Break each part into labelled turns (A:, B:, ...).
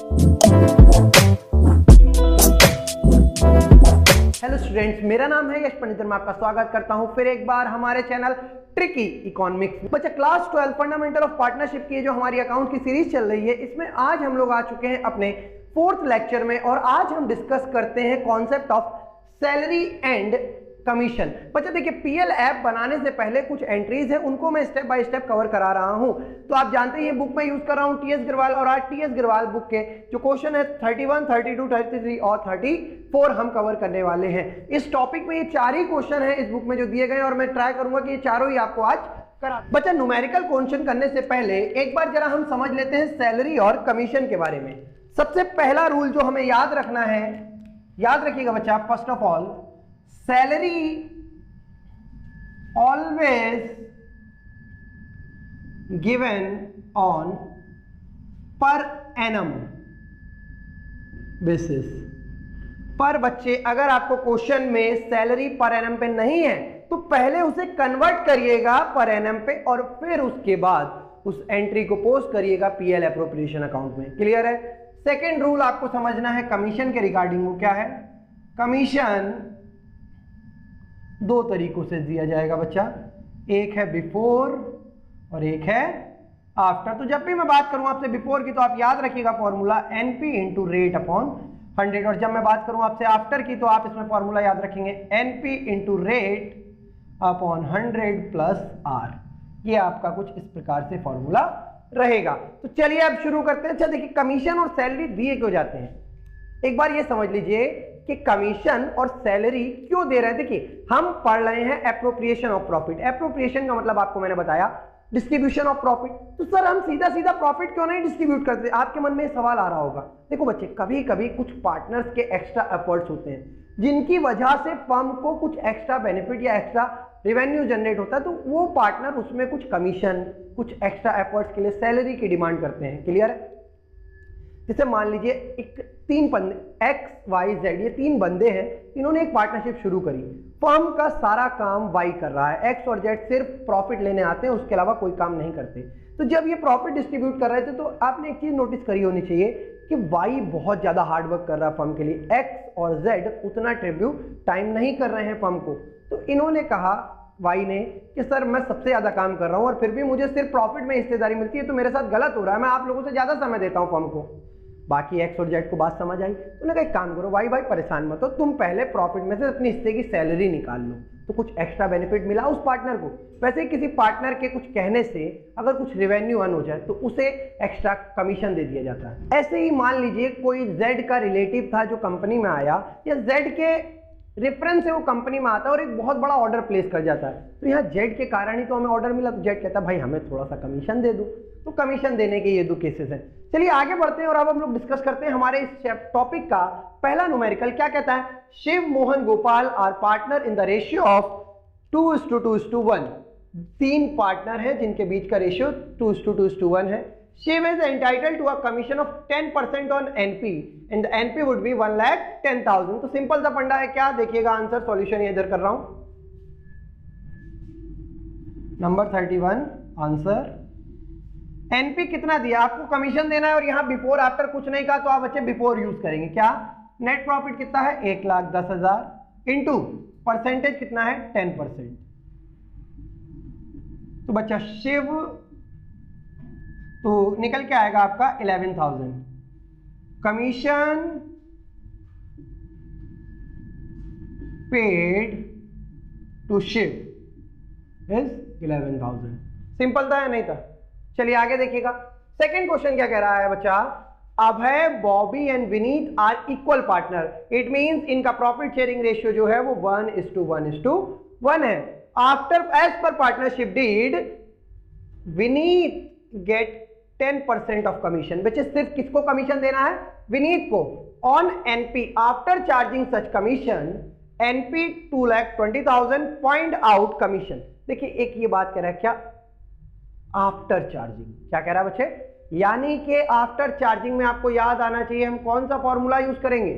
A: Hello students, मेरा नाम है यश पंडित। मैं आपका स्वागत करता हूं फिर एक बार हमारे चैनल ट्रिकी इकोनॉमिक्स। बच्चा क्लास 12 फंडामेंटल ऑफ पार्टनरशिप की जो हमारी अकाउंट की सीरीज चल रही है, इसमें आज हम लोग आ चुके हैं अपने 4th लेक्चर में और आज हम डिस्कस करते हैं concept of salary and commission. बच्चा देखिए, पीएल ऐप बनाने से पहले कुछ एंट्रीज है, उनको मैं स्टेप बाय स्टेप कवर करा रहा हूं। तो आप जानते हैं बुक में यूज कर रहा हूं टीएस गिरवाल, और आज टीएस गिरवाल बुक के जो क्वेश्चन है 31, 32, 33 और 34 हम कवर करने वाले हैं। इस टॉपिक में ये 4 ही क्वेश्चन है इस बुक में जो दिए गए, और मैं ट्राई करूंगा कि ये चारों ही आपको आज करा। बच्चा न्यूमेरिकल क्वेश्चन करने से पहले एक बार जरा हम समझ लेते हैं सैलरी और कमीशन के बारे में। सबसे पहला रूल जो हमें याद रखना है, याद रखिएगा बच्चा, first of all salary always given on per annum basis। पर बच्चे अगर आपको क्वेश्चन में सैलरी पर एनम पे नहीं है तो पहले उसे कन्वर्ट करिएगा पर एनम पे, और फिर उसके बाद उस एंट्री को पोस्ट करिएगा पीएल एप्रोप्रिएशन अकाउंट में। क्लियर है? सेकेंड रूल आपको समझना है कमीशन के रिगार्डिंग। वो क्या है? कमीशन 2 तरीकों से दिया जाएगा बच्चा, एक है बिफोर और एक है आफ्टर। तो जब भी मैं बात करूं आपसे बिफोर की तो आप याद रखिएगा formula NP into rate upon 100, और जब मैं बात करूं आपसे आफ्टर की तो आप इसमें फॉर्मूला याद रखेंगे NP into rate upon 100 plus R. ये आपका कुछ इस प्रकार से फॉर्मूला रहेगा। तो चलिए अब शुरू करते हैं। अच्छा देखिए, कमीशन और सैलरी दिए क्यों जाते हैं, एक बार ये समझ लीजिए कि कमीशन और सैलरी क्यों दे रहे हैं। देखिए, हम पढ़ रहे हैं एप्रोप्रिएशन ऑफ प्रॉफिट। एप्रोप्रिएशन का मतलब आपको मैंने बताया डिस्ट्रीब्यूशन ऑफ प्रॉफिट। तो सर हम सीधा सीधा प्रॉफिट क्यों नहीं डिस्ट्रीब्यूट करते? आपके मन में सवाल आ रहा होगा। देखो बच्चे, कभी कभी कुछ पार्टनर्स के एक्स्ट्रा एफर्ट्स होते हैं जिनकी वजह से फर्म को कुछ एक्स्ट्रा बेनिफिट या एक्स्ट्रा रेवेन्यू जनरेट होता है, तो वो पार्टनर उसमें कुछ कमीशन, कुछ एक्स्ट्रा एफर्ट्स के लिए सैलरी की डिमांड करते हैं। क्लियर है? जैसे मान लीजिए एक 3 बंदे एक्स वाई जेड, ये 3 बंदे हैं, इन्होंने एक पार्टनरशिप शुरू करी। फर्म का सारा काम वाई कर रहा है, एक्स और जेड सिर्फ प्रॉफिट लेने आते हैं, उसके अलावा कोई काम नहीं करते। तो जब ये प्रॉफिट डिस्ट्रीब्यूट कर रहे थे तो आपने एक चीज नोटिस करी होनी चाहिए कि वाई बहुत ज्यादा हार्डवर्क कर रहा है फर्म के लिए, एक्स और जेड उतना ट्रिब्यूट टाइम नहीं कर रहे हैं फर्म को। तो इन्होंने कहा वाई ने कि सर मैं सबसे ज्यादा काम कर रहा हूं और फिर भी मुझे सिर्फ प्रॉफिट में हिस्सेदारी मिलती है, तो मेरे साथ गलत हो रहा है, मैं आप लोगों से ज्यादा समय देता हूं फर्म को। बाकी एक्स और जेड को बात समझ आई। उन्होंने कहा एक काम करो वाई भाई, परेशान मत हो, तुम पहले प्रॉफिट में से अपने हिस्से की सैलरी निकाल लो। तो कुछ एक्स्ट्रा बेनिफिट मिला उस पार्टनर को। वैसे ही किसी पार्टनर के कुछ कहने से अगर कुछ रेवेन्यू अर्न हो जाए तो उसे एक्स्ट्रा कमीशन दे दिया जाता है। ऐसे ही मान लीजिए कोई जेड का रिलेटिव था जो कंपनी में आया, या जेड के रेफरेंस से वो कंपनी में आता है और एक बहुत बड़ा ऑर्डर प्लेस कर जाता है। तो यहाँ जेड के कारण ही तो हमें ऑर्डर मिला, तो जेड कहता है भाई हमें थोड़ा सा कमीशन दे दो। तो कमीशन देने के ये 2 केसेस हैं। चलिए आगे बढ़ते हैं और अब हम लोग डिस्कस करते हैं हमारे इस टॉपिक का पहला न्यूमेरिकल। क्या कहता है? Shiv, Mohan, Gopal are partner in the ratio of 2:2:1। 3 partner हैं जिनके बीच का रेशियो 2:2:1 है। Shiv is entitled to a commission of 10% on NP and the NP would be 1,10,000। तो सिंपल सा फंडा है। क्या देखिएगा आंसर, सॉल्यूशन इधर कर रहा हूं, नंबर 31 आंसर। एनपी कितना दिया आपको, कमीशन देना है, और यहां बिफोर आफ्टर कुछ नहीं कहा, तो आप बच्चे बिफोर यूज करेंगे। क्या नेट प्रॉफिट कितना है? 1,10,000 इंटू परसेंटेज कितना है? 10%। तो बच्चा शिव तो निकल के आएगा आपका 11,000। Commission paid to Shiv is 11,000। Simple था या नहीं था? चलिए आगे देखिएगा। सेकंड क्वेश्चन क्या कह रहा है बच्चा? Abhay, Bobby and Vineet are equal partner. It means इनका प्रॉफिट शेयरिंग रेशियो जो है वो 1:1:1 है। After as per partnership deed Vineet get 10% of commission. बच्चे सिर्फ किसको कमीशन देना है? विनीत को। On NP after charging such commission NP 2,20,000 find out commission. देखिए एक ये बात कह रहा है, क्या आफ्टर चार्जिंग, क्या कह रहा है बच्चे? यानी कि आफ्टर चार्जिंग में आपको याद आना चाहिए हम कौन सा फॉर्मूला यूज करेंगे?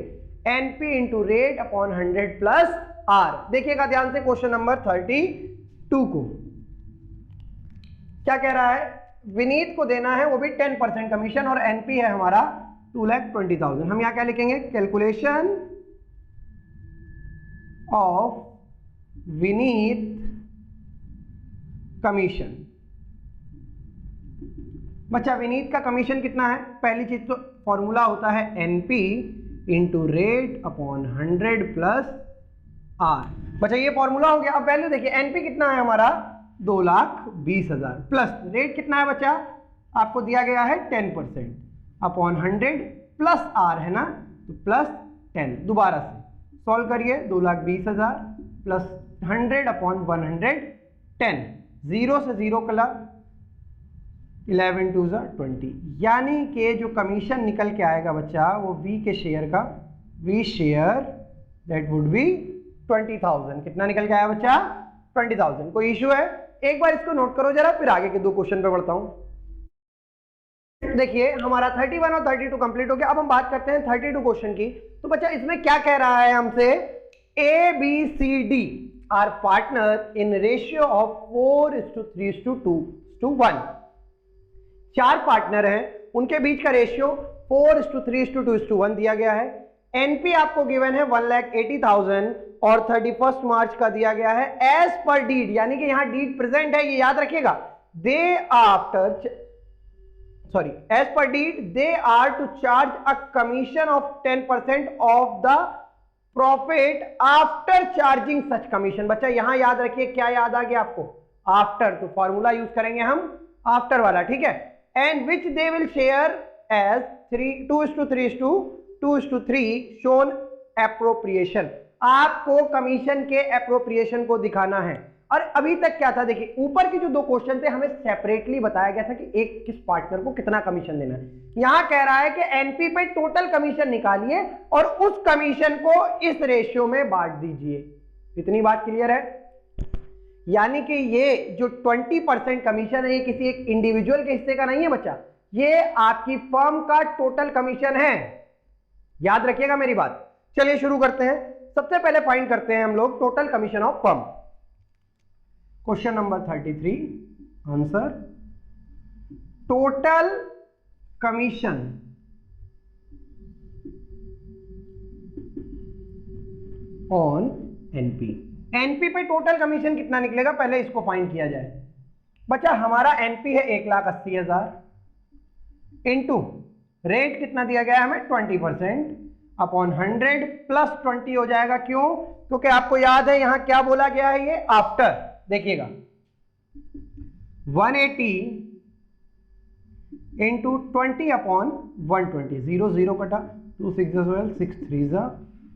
A: NP into rate upon 100 plus R. देखिएगा ध्यान से क्वेश्चन नंबर 32 को। क्या कह रहा है? विनीत को देना है वो भी 10% कमीशन और एनपी है हमारा 2,20,000। हम यहाँ क्या लिखेंगे, कैलकुलेशन ऑफ विनीत कमीशन। बच्चा विनीत का कमीशन कितना है, पहली चीज तो फॉर्मूला होता है NP into rate upon 100 plus R। बच्चा ये फॉर्मूला हो गया। अब वैल्यू देखिए, NP कितना है हमारा 2,20,000 प्लस रेट कितना है बच्चा, आपको दिया गया है 10% अपॉन 100 प्लस R है ना, तो प्लस 10। दोबारा से सॉल्व करिए, 2,20,000 प्लस 100 अपॉन 110, 0 से 0 कला 11 2 20, यानी कि जो कमीशन निकल के आएगा बच्चा वो V के शेयर का, V share that would be 20,000। कितना निकल के आया बच्चा, 20,000। कोई इशू है, एक बार इसको नोट करो जरा, फिर आगे के दो क्वेश्चन पे बढ़ता हूं। देखिए हमारा 31 और 32 कंप्लीट हो गया। अब हम बात करते हैं 32 क्वेश्चन की। तो बच्चा इसमें क्या कह रहा है हमसे, ABCD are partner in ratio of 4:3:2:1। चार पार्टनर हैं, उनके बीच का रेशियो 4:3:2:1 दिया गया है। एनपी आपको गिवन है 1,80,000 और 31 मार्च का दिया गया है एज पर डीड, यानी कि यहां डीड प्रेजेंट है, ये याद रखिएगा। As per deed they are to charge a commission of 10% of the profit after charging such commission. बच्चा यहां याद रखिए, क्या याद आ गया आपको, आफ्टर, तो फॉर्मूला यूज करेंगे हम आफ्टर वाला, ठीक है। And which they will share as 2:3:2:3 shown appropriation. आपको कमीशन के एप्रोप्रिएशन को दिखाना है। और अभी तक क्या था, देखिए ऊपर के जो दो क्वेश्चन थे हमें सेपरेटली बताया गया था कि एक किस पार्टनर को कितना कमीशन देना है। यहां कह रहा है कि एनपी पे टोटल कमीशन निकालिए और उस कमीशन को इस रेशियो में बांट दीजिए। इतनी बात क्लियर है, यानी कि ये जो 20% कमीशन है ये किसी एक इंडिविजुअल के हिस्से का नहीं है बच्चा, ये आपकी फर्म का टोटल कमीशन है। याद रखिएगा मेरी बात। चलिए शुरू करते हैं। सबसे पहले फाइंड करते हैं हम लोग total commission of firm. Question number 33, answer, total commission on NP. NP पे टोटल कमीशन कितना निकलेगा, पहले इसको फाइंड किया जाए। बच्चा हमारा एनपी है 1,80,000 इंटू रेट कितना दिया गया है हमें 20% अपॉन 100 प्लस 20 हो जाएगा। क्यों, क्योंकि आपको याद है यहां क्या बोला गया है, ये आफ्टर। देखिएगा 180 इंटू 20 अपॉन 120, 0 0 कटा, 2 6 12 6 3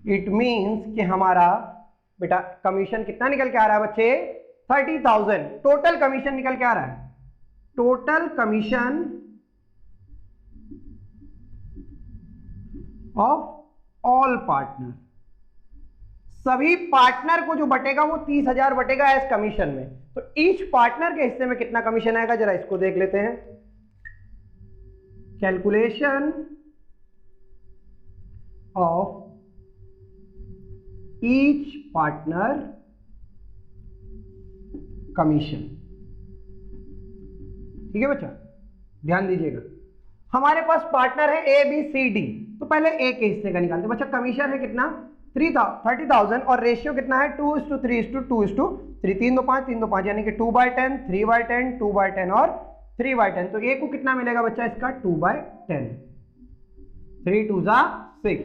A: इट मीन्स कि हमारा बेटा कमीशन कितना निकल के आ रहा है बच्चे, 30,000। टोटल कमीशन निकल के आ रहा है, total commission of all partner. सभी पार्टनर को जो बटेगा वो 30,000 बटेगा एज कमीशन में। तो ईच पार्टनर के हिस्से में कितना कमीशन आएगा, जरा इसको देख लेते हैं। Calculation of each partner commission. ठीक है बच्चा, ध्यान दीजिएगा। हमारे पास पार्टनर है ए बी सी डी, तो पहले ए के हिस्से का निकालते हैं। बच्चा कमीशन है कितना 30,000 और रेशियो कितना है 2:3:2:3, 3 2 5 3 2 5, यानी कि 2/10 3/10 2/10 और 3/10। तो ए को कितना मिलेगा बच्चा इसका 2/10, 3 2 6।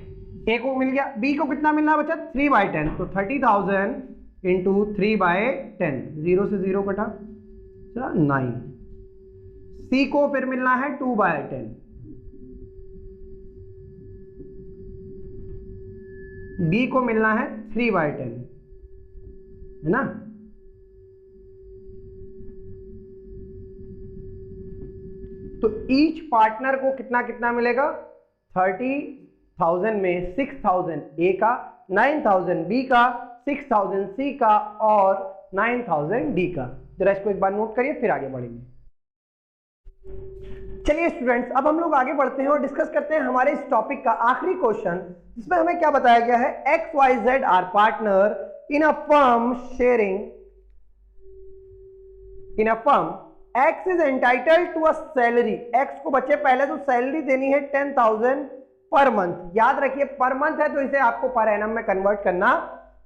A: ए को मिल गया, बी को कितना मिलना बच्चा 3/10, तो 30,000 इंटू 3/10, 0 से 0 कटा 9। सी को फिर मिलना है 2/10, डी को मिलना है 3/10, है ना। तो ईच पार्टनर को कितना कितना मिलेगा, 30,000 में 6,000 ए का, 9,000 बी का, 6,000 सी का और 9,000 डी का। जरा इसको एक बार नोट करिए फिर आगे बढ़ेंगे। चलिए स्टूडेंट्स, अब हम लोग आगे बढ़ते हैं और डिस्कस करते हैं हमारे इस टॉपिक का आखिरी क्वेश्चन, जिसमें हमें क्या बताया गया है, X Y Z are partner in a firm sharing, in a firm X is entitled to a salary. X को बच्चे पहले तो सैलरी देनी है 10,000 पर मंथ। याद रखिए पर मंथ है तो इसे आपको पर एनम में कन्वर्ट करना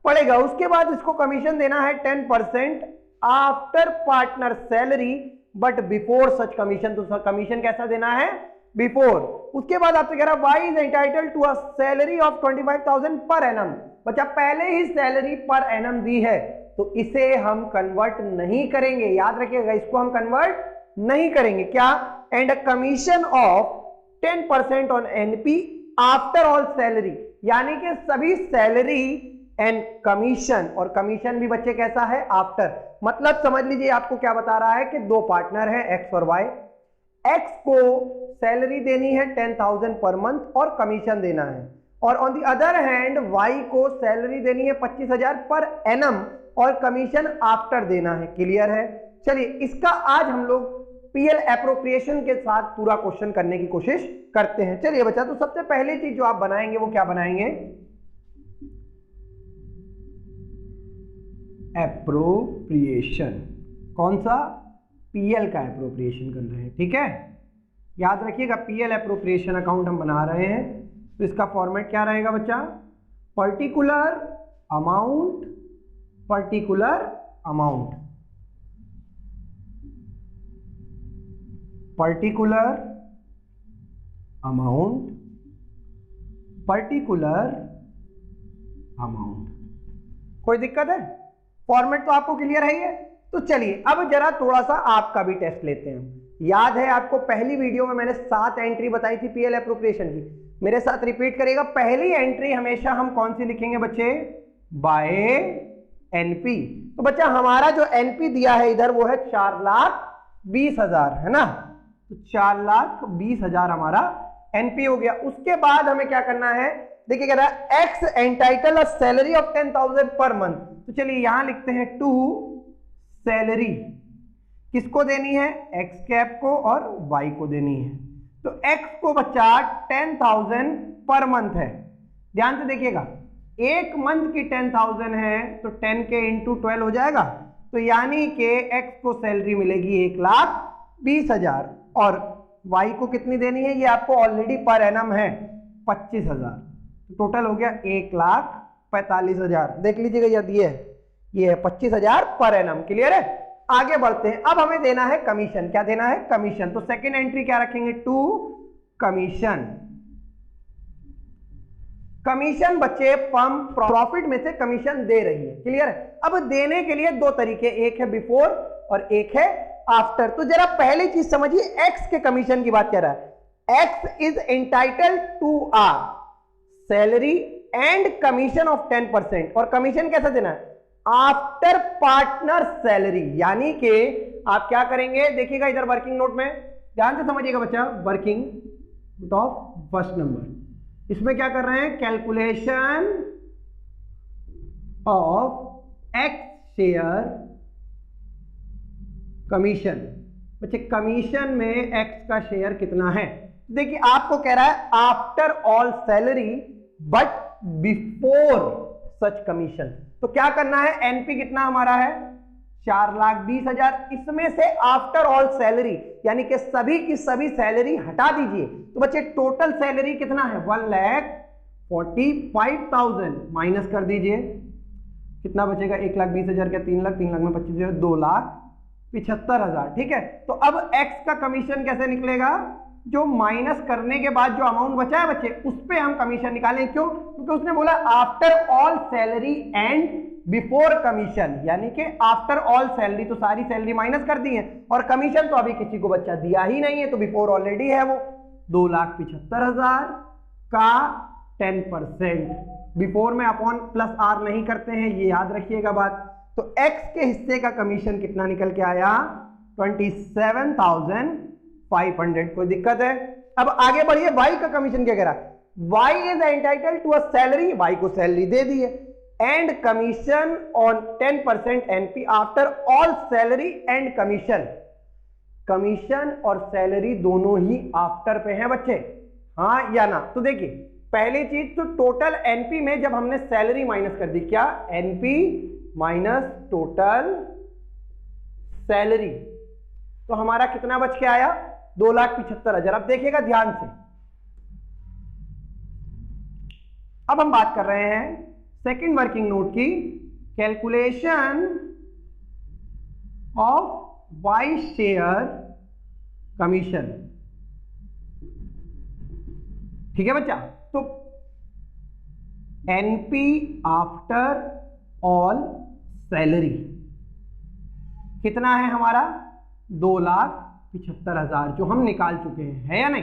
A: पड़ेगा। उसके बाद इसको कमीशन देना है 10% after partner salary but before such commission. तो कमीशन कैसा देना है? बिफोर। उसके बाद आपसे कह रहा है Y is entitled to a salary of 25,000 per annum. बच्चा पहले ही सैलरी पर एनम दी है तो इसे हम कन्वर्ट नहीं करेंगे। याद रखिएगा इसको हम कन्वर्ट नहीं करेंगे। क्या? And a commission of 10% on NP after all salary, यानी कि सभी सैलरी एंड कमीशन, और कमीशन भी बच्चे कैसा है? आफ्टर। मतलब समझ लीजिए आपको क्या बता रहा है कि दो पार्टनर हैं एक्स और वाई। एक्स को सैलरी देनी है 10,000 पर मंथ और कमीशन देना है, और on the other hand Y को सैलरी देनी है 25,000 पर एनम और कमीशन आफ्टर देना है। क्लियर है? चलिए इसका आज हम लोग पीएल एप्रोप्रिएशन के साथ पूरा क्वेश्चन करने की कोशिश करते हैं। चलिए बच्चा, तो सबसे पहली चीज जो आप बनाएंगे वो क्या बनाएंगे? एप्रोप्रिएशन। कौन सा? पीएल का एप्रोप्रिएशन कर रहे हैं। ठीक है, याद रखिएगा पीएल एप्रोप्रिएशन अकाउंट हम बना रहे हैं तो इसका फॉर्मेट क्या रहेगा बच्चा? Particular amount, particular amount, particular amount, particular amount. कोई दिक्कत है? फॉर्मेट तो आपको क्लियर है ये? तो चलिए अब जरा थोड़ा सा आपका भी टेस्ट लेते हैं। याद है आपको पहली वीडियो में मैंने 7 एंट्री बताई थी पीएल एप्रोप्रिएशन की। मेरे साथ रिपीट करिएगा। पहली एंट्री हमेशा हम कौन सी लिखेंगे बच्चे? By NP. तो बच्चा हमारा जो एनपी दिया है इधर वो है 4,20,000, है ना? तो 4,20,000 हमारा एनपी हो गया। उसके बाद हमें क्या करना है? देखिए कह रहा है X entitle a salary of 10,000 per month. तो चलिए यहां लिखते हैं टू सैलरी। किसको देनी है? एक्स कैप को और वाई को देनी है। तो एक्स को बच्चा 10,000 पर मंथ है। ध्यान से देखिएगा, एक मंथ की 10,000 है तो 10 के इंटू 12 हो जाएगा। तो यानी कि एक्स को सैलरी मिलेगी 1,20,000 और वाई को कितनी देनी है? ये आपको ऑलरेडी पर एनम है 25,000। तो टोटल हो गया 1,45,000। देख लीजिएगा ये है 25,000 पर एनम। क्लियर है? आगे बढ़ते हैं। अब हमें देना है कमीशन। क्या देना है? कमीशन। तो सेकेंड एंट्री क्या रखेंगे? To commission. कमीशन बच्चे फर्म प्रॉफिट में से कमीशन दे रही है। क्लियर है? अब देने के लिए दो तरीके, एक है बिफोर और एक है आफ्टर। तो जरा पहली चीज समझिए, एक्स के कमीशन की बात कर रहा है। X is entitled to are salary and commission of 10%। और कमीशन कैसा देना है? After partner salary. यानी कि आप क्या करेंगे? देखिएगा इधर वर्किंग नोट में ध्यान से समझिएगा बच्चा। Working note of first number, इसमें क्या कर रहे हैं? Calculation of x share commission. बच्चे कमीशन में एक्स का शेयर कितना है? देखिए आपको कह रहा है after all salary but before such commission. तो क्या करना है? एनपी कितना हमारा है? 4,20,000। इसमें से आफ्टर ऑल सैलरी यानी कि सभी की सभी सैलरी हटा दीजिए। तो बच्चे टोटल सैलरी कितना है? 1,45,000 माइनस कर दीजिए। कितना बचेगा? 1,20,000 का 3 लाख, 3 लाख में 25,000, 2,75,000। ठीक है, तो अब एक्स का कमीशन कैसे निकलेगा? जो माइनस करने के बाद जो अमाउंट बचा है बच्चे उस पे हम कमीशन निकालें। क्यों? क्योंकि उसने बोला after all salary and before commission, यानी कि आफ्टर ऑल सैलरी तो सारी सैलरी माइनस कर दी है और कमीशन तो अभी किसी को बच्चा दिया ही नहीं है, तो बिफोर ऑलरेडी है वो 2,75,000 का 10%। बिफोर में अपॉन प्लस आर नहीं करते हैं, ये याद रखिएगा बात। तो एक्स के हिस्से का कमीशन कितना निकल के आया? 27,500। कोई दिक्कत है? अब आगे बढ़िए, वाई का कमीशन क्या कह रहा है? Y is entitled to a salary, Y को सैलरी दे दी है, and commission on 10% NP after all salary and commission. Commission और सैलरी दोनों ही आफ्टर पे हैं बच्चे, हाँ या ना? तो देखिए पहली चीज तो टोटल एनपी में जब हमने सैलरी माइनस कर दी, क्या? एनपी माइनस टोटल सैलरी, तो हमारा कितना बच के आया? 2,75,000। अब देखिएगा ध्यान से, अब हम बात कर रहे हैं सेकंड वर्किंग नोट की, calculation of Y share commission. ठीक है बच्चा, तो एनपी आफ्टर ऑल सैलरी कितना है हमारा, 2,75,000 जो हम निकाल चुके हैं, है या नहीं।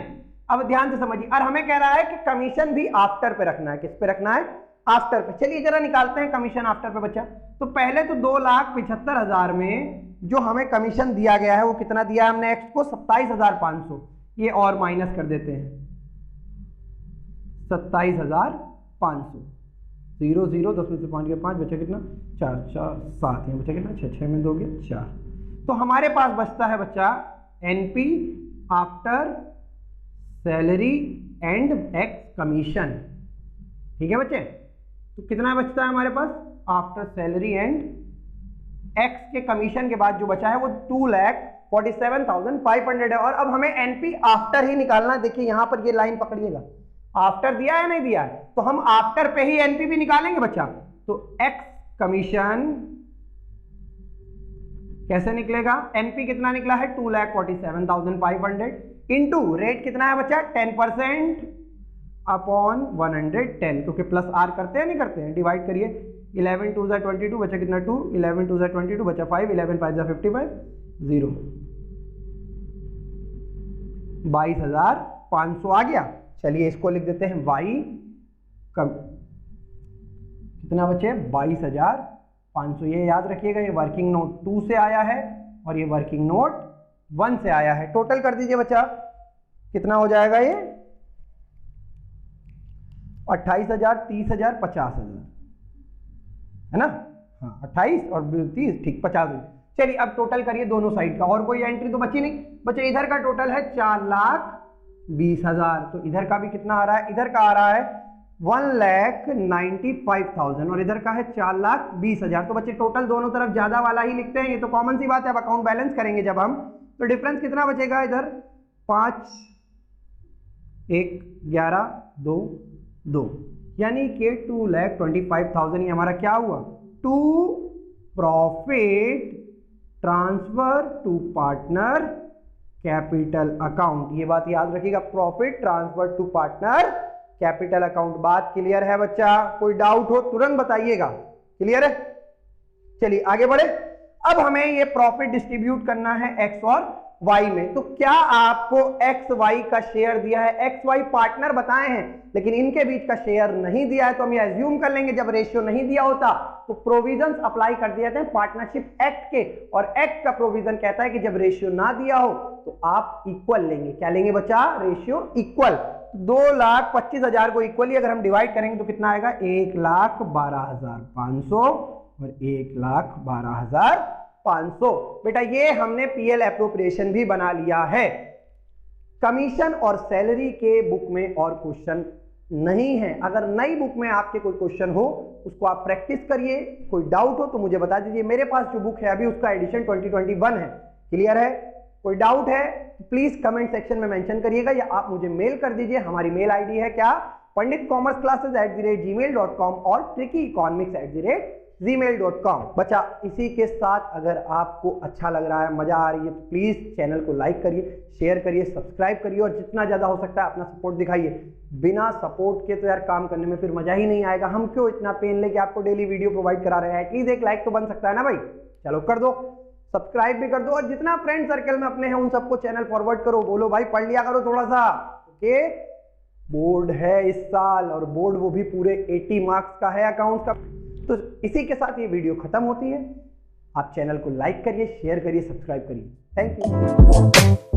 A: अब ध्यान से समझिए, और हमें कह रहा है कि कमीशन भी आफ्टर पे रखना है। किस पे रखना है, आफ्टर पे। चलिए जरा निकालते हैं कमीशन आफ्टर पे बच्चा। तो पहले तो 2,75,000 में जो हमें कमीशन दिया गया है वो कितना दिया है हमने एक्स को, 27,500। ये और माइनस कर देते हैं, 27,500। 0 0 10 में से 5 गया 5, बचा कितना 4 4 7, यहाँ बचा कितना 6 6 में 2 गया 4। तो हमारे पास बचता है बच्चा NP after salary and x commission. ठीक है बच्चे, तो कितना बचता है हमारे पास, आफ्टर सैलरी एंड एक्स के कमीशन के बाद जो बचा है वो 2,47,500 है। और अब हमें एनपी आफ्टर ही निकालना है। देखिए यहां पर ये लाइन पकड़िएगा, आफ्टर दिया है नहीं दिया है, तो हम आफ्टर पे ही एनपी भी निकालेंगे बच्चा। तो एक्स कमीशन कैसे निकलेगा, एनपी कितना निकला है 2,47,500 इंटू रेट कितना है बच्चा 10% अपॉन 110, क्योंकि प्लस आर करते हैं नहीं करते हैं, डिवाइड करिए। 11 2 22 बचा कितना 2, 11 2 22 बचा 5, 11 5 55 0, 22,500 आ गया। चलिए इसको लिख देते हैं वाई कितना बचे 22,500। ये याद रखिएगा, ये वर्किंग नोट 2 से आया है और ये वर्किंग नोट 1 से आया है। टोटल कर दीजिए बच्चा, कितना हो जाएगा ये 28,000 30,000 50,000 है ना। हाँ 28 और 30 ठीक 50,000। चलिए अब टोटल करिए दोनों साइड का, और कोई एंट्री तो बची नहीं। बच्चे इधर का टोटल है 4,20,000, तो इधर का भी कितना आ रहा है, इधर का आ रहा है 1,95,000 और इधर का है 4,20,000। तो बच्चे टोटल दोनों तरफ ज्यादा वाला ही लिखते हैं, ये तो कॉमन सी बात है। अब अकाउंट बैलेंस करेंगे जब हम, तो डिफरेंस कितना बचेगा इधर 5 1 11 2 2, यानी कि 2,25,000 ये हमारा क्या हुआ, to profit transfer to partner capital account. ये बात याद रखिएगा, profit transfer to partner capital account. बात क्लियर है बच्चा, कोई डाउट हो तुरंत बताइएगा। क्लियर है, चलिए आगे बढ़े। अब हमें ये प्रॉफिट डिस्ट्रीब्यूट करना है एक्स और वाई में। तो क्या आपको एक्स वाई का शेयर दिया है, एक्स वाई पार्टनर बताए हैं लेकिन इनके बीच का शेयर नहीं दिया है, तो हम ये एज्यूम कर लेंगे जब रेशियो नहीं दिया होता तो प्रोविजंस अप्लाई कर दिए जाते हैं पार्टनरशिप एक्ट के। और एक्ट का प्रोविजन कहता है कि जब रेशियो ना दिया हो तो आप इक्वल लेंगे। क्या लेंगे बच्चा, रेशियो इक्वल। 2,25,000 को इक्वली अगर हम डिवाइड करेंगे तो कितना आएगा 1,12,500 और 1,12,500। बेटा ये हमने पीएल एप्रोप्रिएशन भी बना लिया है। कमीशन और सैलरी के बुक में और क्वेश्चन नहीं है। अगर नई बुक में आपके कोई क्वेश्चन हो उसको आप प्रैक्टिस करिए, कोई डाउट हो तो मुझे बता दीजिए। मेरे पास जो बुक है अभी उसका एडिशन 2021 है। क्लियर है, कोई डाउट है तो प्लीज कमेंट सेक्शन में मेंशन करिएगा या आप मुझे मेल कर दीजिए। हमारी मेल आईडी है क्या, panditcommerceclasses@gmail.com और trickyeconomics@gmail.com। बच्चा इसी के साथ अगर आपको अच्छा लग रहा है, मजा आ रही है तो प्लीज चैनल को लाइक करिए, शेयर करिए, सब्सक्राइब करिए और जितना ज्यादा हो सकता है अपना सपोर्ट दिखाइए। बिना सपोर्ट के तो यार काम करने में फिर मजा ही नहीं आएगा। हम क्यों इतना पेन लेके आपको डेली वीडियो प्रोवाइड करा रहे हैं, एटलीस्ट एक लाइक तो बन सकता है ना भाई। चलो कर दो, सब्सक्राइब भी कर दो और जितना फ्रेंड सर्कल में अपने हैं उन सबको चैनल फॉरवर्ड करो। बोलो भाई पढ़ लिया करो थोड़ा सा, ओके। बोर्ड है इस साल और बोर्ड वो भी पूरे 80 मार्क्स का है अकाउंट्स का। तो इसी के साथ ये वीडियो खत्म होती है। आप चैनल को लाइक करिए, शेयर करिए, सब्सक्राइब करिए। Thank you.